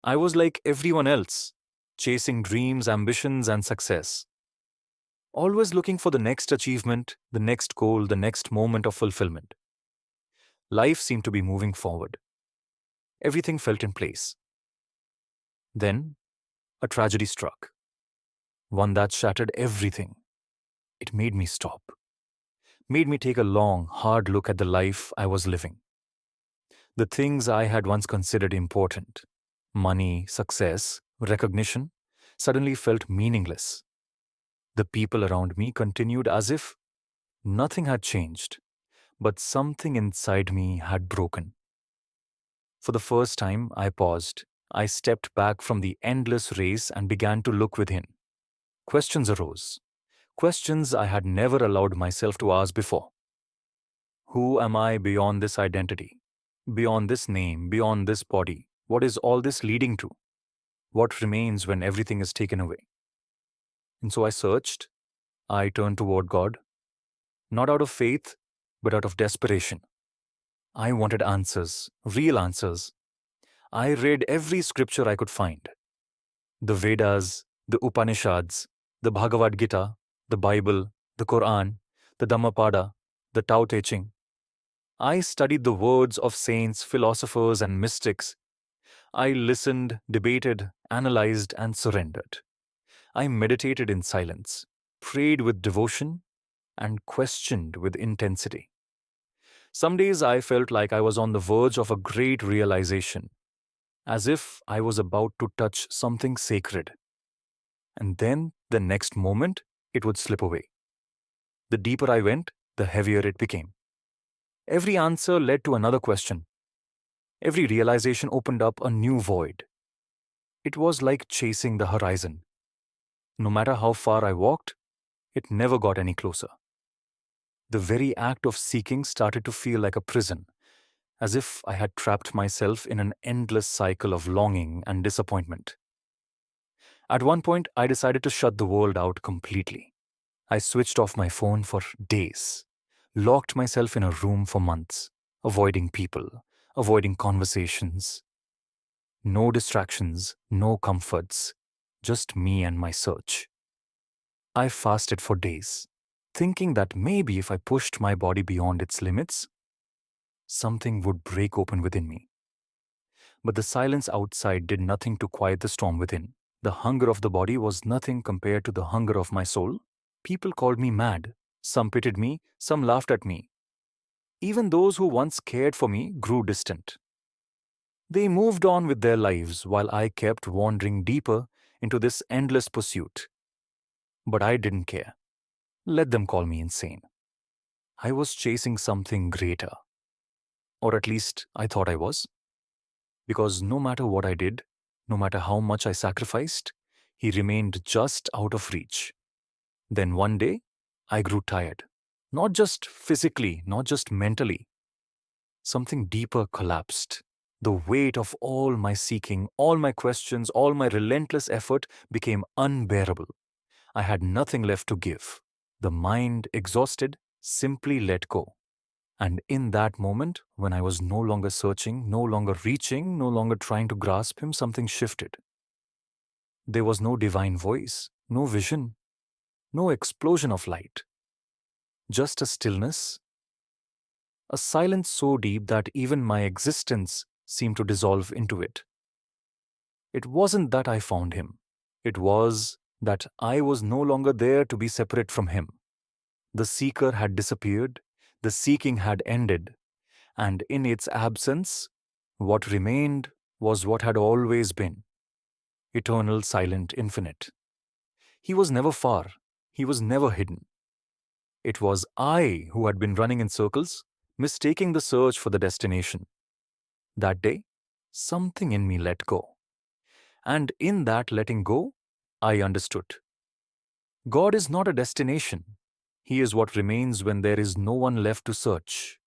I was like everyone else, chasing dreams, ambitions, and success. Always looking for the next achievement, the next goal, the next moment of fulfillment. Life seemed to be moving forward. Everything felt in place. Then, a tragedy struck. One that shattered everything. It made me stop. Made me take a long, hard look at the life I was living. The things I had once considered important, money, success, recognition, suddenly felt meaningless. The people around me continued as if nothing had changed, but something inside me had broken. For the first time, I paused. I stepped back from the endless race and began to look within. Questions arose. Questions I had never allowed myself to ask before. Who am I beyond this identity? Beyond this name, beyond this body? What is all this leading to? What remains when everything is taken away? And so I searched. I turned toward God, not out of faith, but out of desperation. I wanted answers, real answers. I read every scripture I could find: the Vedas, the Upanishads, the Bhagavad Gita, the Bible, the Quran, the Dhammapada, the Tao Te Ching. I studied the words of saints, philosophers, and mystics. I listened, debated, analyzed, and surrendered. I meditated in silence, prayed with devotion, and questioned with intensity. Some days I felt like I was on the verge of a great realization, as if I was about to touch something sacred. And then, the next moment, it would slip away. The deeper I went, the heavier it became. Every answer led to another question. Every realization opened up a new void. It was like chasing the horizon. No matter how far I walked, it never got any closer. The very act of seeking started to feel like a prison, as if I had trapped myself in an endless cycle of longing and disappointment. At one point, I decided to shut the world out completely. I switched off my phone for days, locked myself in a room for months, avoiding people, avoiding conversations. No distractions, no comforts, just me and my search. I fasted for days, thinking that maybe if I pushed my body beyond its limits, something would break open within me. But the silence outside did nothing to quiet the storm within. The hunger of the body was nothing compared to the hunger of my soul. People called me mad. Some pitied me, some laughed at me. Even those who once cared for me grew distant. They moved on with their lives while I kept wandering deeper into this endless pursuit. But I didn't care. Let them call me insane. I was chasing something greater. Or at least I thought I was. Because no matter what I did, no matter how much I sacrificed, he remained just out of reach. Then one day, I grew tired. Not just physically, not just mentally. Something deeper collapsed. The weight of all my seeking, all my questions, all my relentless effort became unbearable. I had nothing left to give. The mind, exhausted, simply let go. And in that moment, when I was no longer searching, no longer reaching, no longer trying to grasp him, something shifted. There was no divine voice, no vision, no explosion of light. Just a stillness, a silence so deep that even my existence seemed to dissolve into it. It wasn't that I found him. It was that I was no longer there to be separate from him. The seeker had disappeared, the seeking had ended, and in its absence, what remained was what had always been: eternal, silent, infinite. He was never far, he was never hidden. It was I who had been running in circles, mistaking the search for the destination. That day, something in me let go. And in that letting go, I understood. God is not a destination. He is what remains when there is no one left to search.